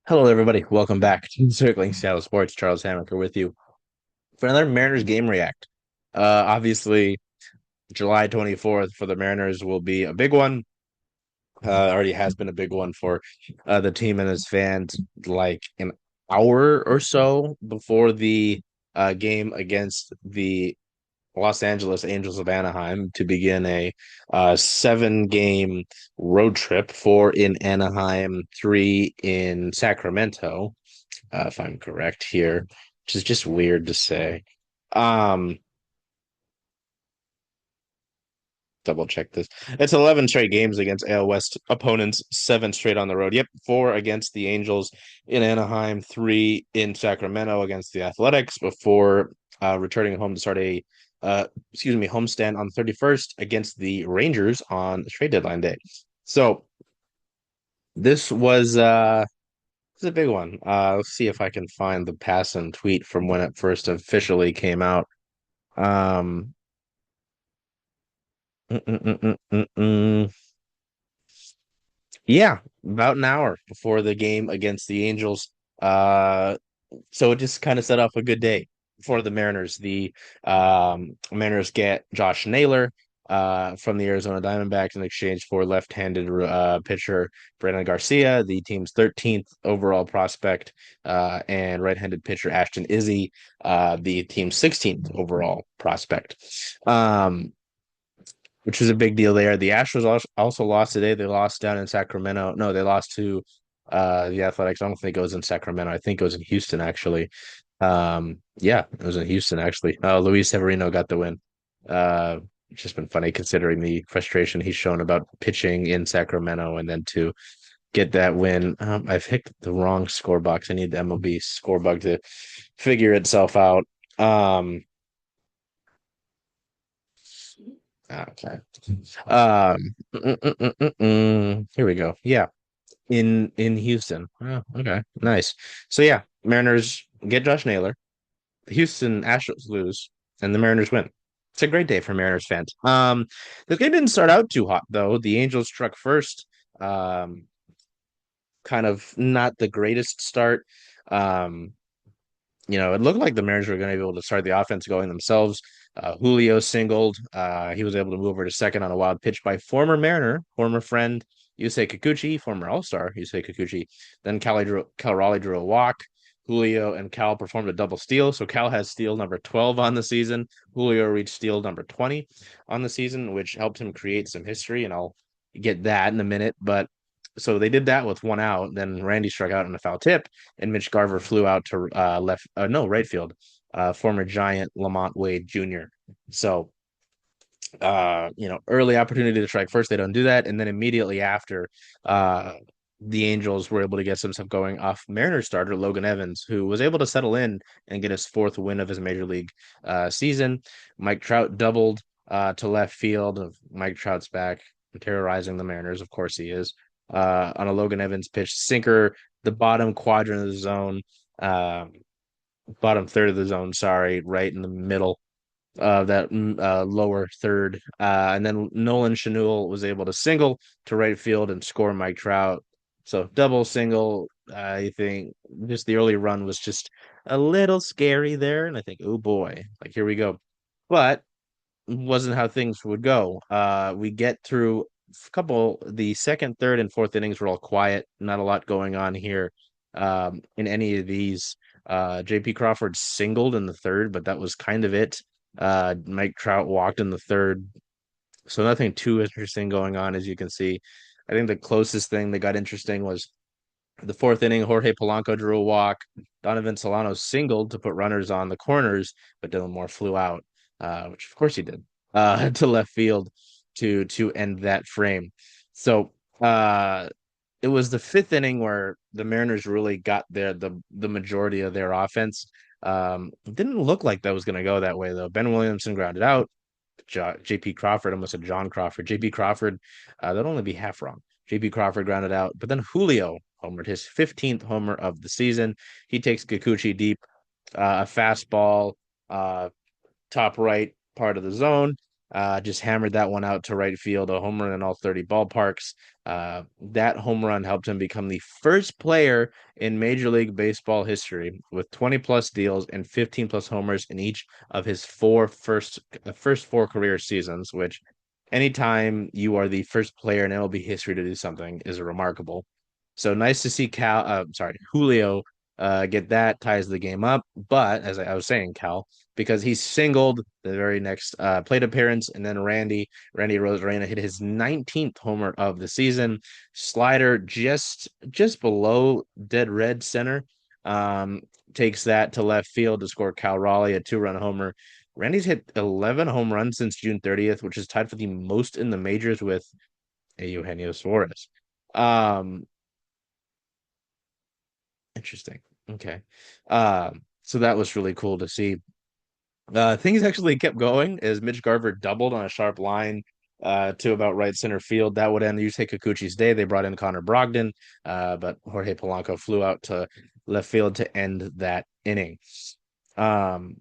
Hello, everybody. Welcome back to Circling Seattle Sports. Charles Hamaker with you for another Mariners game react. Obviously, July 24th for the Mariners will be a big one. Already has been a big one for the team and its fans, like an hour or so before the game against the Los Angeles Angels of Anaheim to begin a 7 game road trip, 4 in Anaheim, 3 in Sacramento, if I'm correct here, which is just weird to say. Um, Double check this. It's 11 straight games against AL West opponents, 7 straight on the road. Yep, 4 against the Angels in Anaheim, 3 in Sacramento against the Athletics before returning home to start a homestand on the 31st against the Rangers on trade deadline day. So this was a big one. Let's see if I can find the pass and tweet from when it first officially came out. Um, mm, mm, mm, mm, mm, mm. Yeah, about an hour before the game against the Angels. Uh, so it just kind of set off a good day for the Mariners. The Mariners get Josh Naylor from the Arizona Diamondbacks in exchange for left-handed pitcher Brandon Garcia, the team's 13th overall prospect, and right-handed pitcher Ashton Izzy, the team's 16th overall prospect. Um, which was a big deal there. The Astros also lost today. They lost down in Sacramento. No, they lost to the Athletics. I don't think it was in Sacramento. I think it was in Houston, actually. Yeah, it was in Houston, actually. Luis Severino got the win. It's just been funny considering the frustration he's shown about pitching in Sacramento and then to get that win. I've picked the wrong score box. I need the MLB score bug to figure itself out. Um, okay. Here we go. Yeah, in Houston. Oh, okay, nice. So yeah, Mariners get Josh Naylor. The Houston Astros lose, and the Mariners win. It's a great day for Mariners fans. The game didn't start out too hot though. The Angels struck first. Um, Kind of not the greatest start. Um, it looked like the Mariners were going to be able to start the offense going themselves. Julio singled. He was able to move over to second on a wild pitch by former Mariner, former friend Yusei Kikuchi, former All-Star Yusei Kikuchi. Then Cal Raleigh drew a walk. Julio and Cal performed a double steal. So Cal has steal number 12 on the season. Julio reached steal number 20 on the season, which helped him create some history. And I'll get that in a minute. But so they did that with one out. Then Randy struck out on a foul tip and Mitch Garver flew out to right field, former Giant Lamont Wade Jr. So, early opportunity to strike first, they don't do that, and then immediately after, the Angels were able to get some stuff going off Mariners starter Logan Evans, who was able to settle in and get his fourth win of his major league season. Mike Trout doubled to left field. Mike Trout's back, terrorizing the Mariners. Of course, he is on a Logan Evans pitch, sinker, the bottom quadrant of the zone, um, bottom third of the zone, sorry, right in the middle of that lower third. And then Nolan Schanuel was able to single to right field and score Mike Trout. So double single. I think just the early run was just a little scary there. And I think, oh boy, like here we go. But wasn't how things would go. We get through the second, third, and fourth innings were all quiet. Not a lot going on here in any of these. JP Crawford singled in the third, but that was kind of it. Mike Trout walked in the third. So nothing too interesting going on, as you can see. I think the closest thing that got interesting was the fourth inning. Jorge Polanco drew a walk. Donovan Solano singled to put runners on the corners, but Dylan Moore flew out, which of course he did, to left field to end that frame. So it was the fifth inning where the Mariners really got the majority of their offense. It didn't look like that was going to go that way though. Ben Williamson grounded out. J.P. Crawford, almost said John Crawford. J.P. Crawford, that'd only be half wrong. J.P. Crawford grounded out, but then Julio homered his 15th homer of the season. He takes Kikuchi deep, a fastball, top right part of the zone. just hammered that one out to right field, a home run in all 30 ballparks. That home run helped him become the first player in Major League Baseball history with 20 plus deals and 15 plus homers in each of his first four career seasons, which anytime you are the first player in MLB history to do something is remarkable. So nice to see Julio get that, ties the game up. But as I was saying, Cal, because he singled the very next plate appearance, and then Randy Arozarena hit his 19th homer of the season. Slider just below dead red center. Um, Takes that to left field to score Cal Raleigh a two-run homer. Randy's hit 11 home runs since June 30th, which is tied for the most in the majors with Eugenio Suarez. Um, Interesting. Okay. So that was really cool to see. Things actually kept going as Mitch Garver doubled on a sharp line to about right center field. That would end Yusei Kikuchi's day. They brought in Connor Brogdon, but Jorge Polanco flew out to left field to end that inning. Um,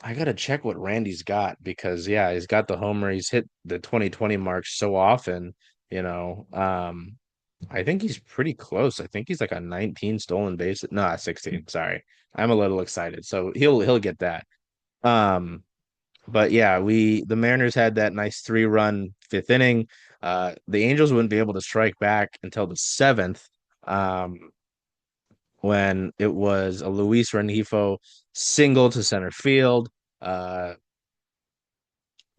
I gotta check what Randy's got because yeah, he's got the homer. He's hit the 2020 mark so often, you know. I think he's pretty close. I think he's like a 19 stolen base. No, 16. Sorry. I'm a little excited. So he'll get that. Um, but yeah, the Mariners had that nice 3-run fifth inning. The Angels wouldn't be able to strike back until the seventh, when it was a Luis Renifo single to center field. Uh,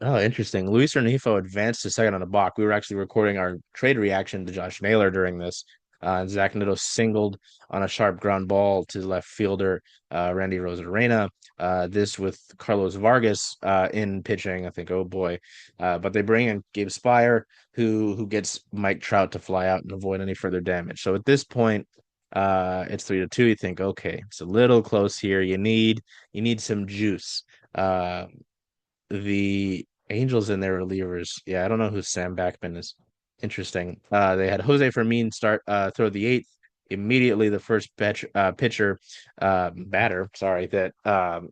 Oh, interesting. Luis Renifo advanced to second on a balk. We were actually recording our trade reaction to Josh Naylor during this. Zach Neto singled on a sharp ground ball to left fielder Randy Arozarena. This with Carlos Vargas in pitching. I think, oh boy. But they bring in Gabe Spire, who gets Mike Trout to fly out and avoid any further damage. So at this point, it's 3-2. You think, okay, it's a little close here. You need some juice. The Angels and their relievers. Yeah, I don't know who Sam Backman is. Interesting. They had Jose Fermin start throw the eighth. Immediately, the first batter, sorry, that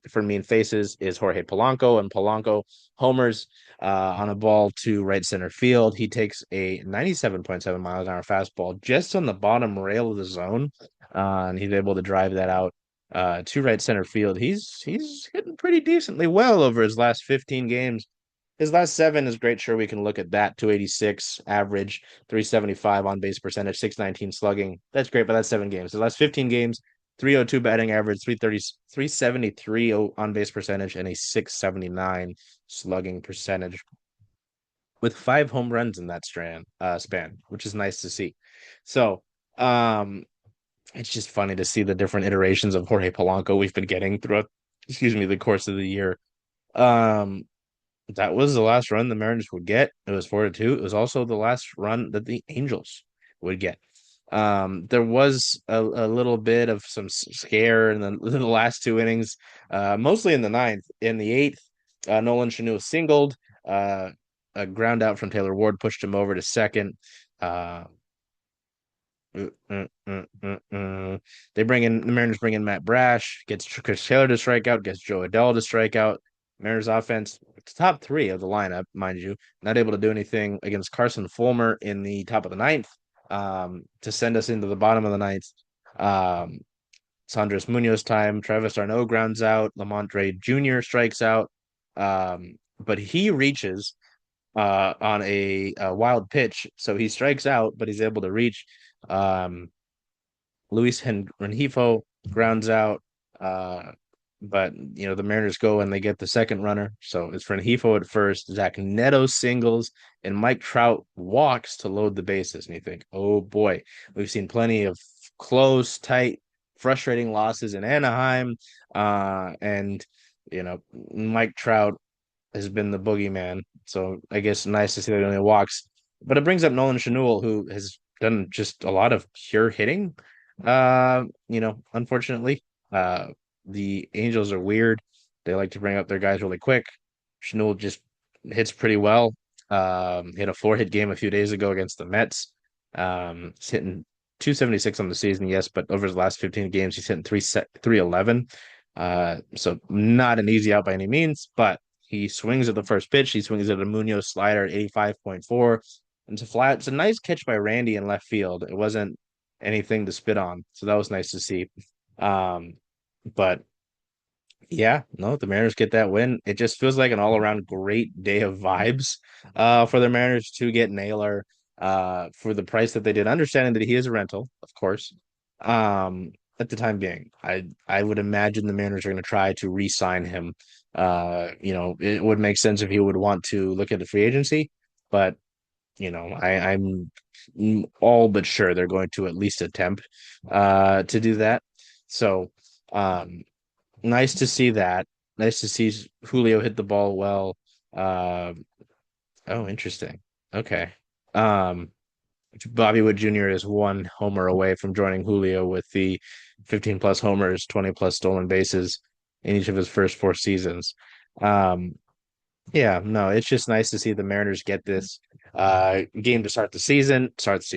Fermin faces is Jorge Polanco, and Polanco homers on a ball to right center field. He takes a 97.7 miles an hour fastball just on the bottom rail of the zone, and he's able to drive that out to right center field. He's hitting pretty decently well over his last 15 games. His last seven is great. Sure, we can look at that. 286 average, 375 on base percentage, 619 slugging. That's great, but that's 7 games. The last 15 games, 302 batting average, 330, 373 on base percentage, and a 679 slugging percentage with 5 home runs in that span, which is nice to see. So, um, it's just funny to see the different iterations of Jorge Polanco we've been getting throughout, the course of the year. Um, that was the last run the Mariners would get. It was 4-2. It was also the last run that the Angels would get. There was a little bit of some scare in the last two innings, mostly in the ninth. In the eighth, Nolan Schanuel singled. A ground out from Taylor Ward pushed him over to second. Uh, Mm, mm, mm, the Mariners bring in Matt Brash, gets Chris Taylor to strike out, gets Joe Adele to strike out. Mariners offense, it's top three of the lineup, mind you, not able to do anything against Carson Fulmer in the top of the ninth, to send us into the bottom of the ninth. Um, Sandres Munoz time, Travis Arnaud grounds out, Lamontre Jr. strikes out, but he reaches on a wild pitch. So he strikes out, but he's able to reach. Um, Luis Rengifo grounds out. But the Mariners go and they get the second runner. So it's Rengifo at first. Zach Neto singles, and Mike Trout walks to load the bases. And you think, oh boy, we've seen plenty of close, tight, frustrating losses in Anaheim. And Mike Trout has been the boogeyman. So I guess nice to see that he only walks. But it brings up Nolan Schanuel, who has done just a lot of pure hitting. Unfortunately, the Angels are weird. They like to bring up their guys really quick. Schanuel just hits pretty well. He had a 4-hit game a few days ago against the Mets. He's hitting 276 on the season, yes, but over his last 15 games, he's hitting 311. So not an easy out by any means, but He swings at the first pitch. He swings at a Munoz slider at 85.4. And it's a flat. It's a nice catch by Randy in left field. It wasn't anything to spit on, so that was nice to see. Um, but yeah, no, the Mariners get that win. It just feels like an all-around great day of vibes for the Mariners to get Naylor for the price that they did, understanding that he is a rental, of course. At the time being, I would imagine the Mariners are going to try to re-sign him. It would make sense if he would want to look at the free agency, but I'm all but sure they're going to at least attempt to do that. So nice to see that. Nice to see Julio hit the ball well. Uh, oh, interesting. Okay. Um, Bobby Wood Jr. is one homer away from joining Julio with the 15 plus homers, 20 plus stolen bases in each of his first 4 seasons. Um, yeah, no, it's just nice to see the Mariners get this game to start the season. Sorry,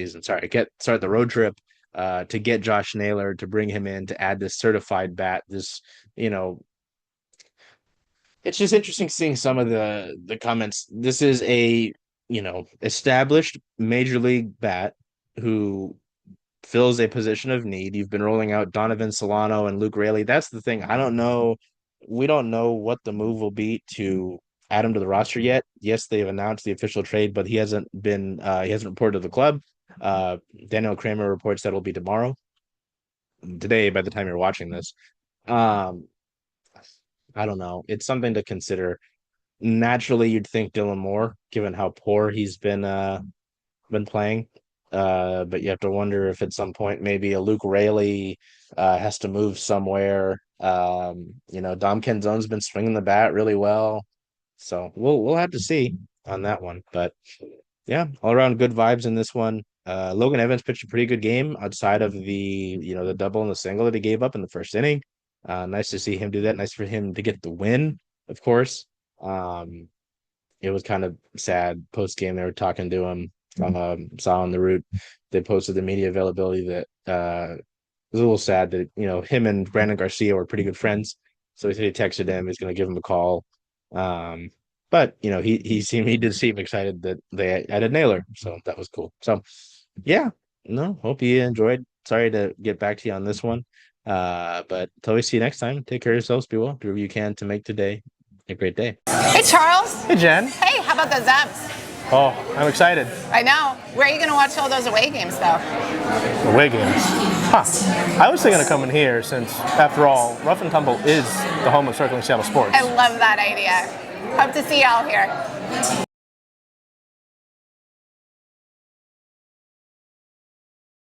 start the road trip. To get Josh Naylor, to bring him in, to add this certified bat. This, you know, it's just interesting seeing some of the comments. This is a established major league bat who fills a position of need. You've been rolling out Donovan Solano and Luke Raley. That's the thing. I don't know. We don't know what the move will be to add him to the roster yet. Yes, they've announced the official trade, but he hasn't reported to the club. Daniel Kramer reports that it'll be tomorrow. Today, by the time you're watching this. Um, I don't know. It's something to consider. Naturally, you'd think Dylan Moore, given how poor he's been playing. But you have to wonder if at some point maybe a Luke Raley has to move somewhere. Dom Kenzone's been swinging the bat really well, so we'll have to see on that one. But yeah, all around good vibes in this one. Logan Evans pitched a pretty good game outside of the double and the single that he gave up in the first inning. Nice to see him do that. Nice for him to get the win, of course. It was kind of sad post game. They were talking to him. Saw on the route they posted the media availability that it was a little sad that him and Brandon Garcia were pretty good friends. So he said he texted him. He's going to give him a call. But he did seem excited that they added Naylor, so that was cool. So yeah, no, hope you enjoyed. Sorry to get back to you on this one. But until we see you next time, take care of yourselves. Be well. Do whatever you can to make today a great day. Hey, Charles. Hey, Jen. Hey, how about those M's? Oh, I'm excited. I know. Where are you going to watch all those away games, though? Away games? Huh. I was thinking of coming here since, after all, Rough and Tumble is the home of Circling Seattle Sports. I love that idea. Hope to see y'all here.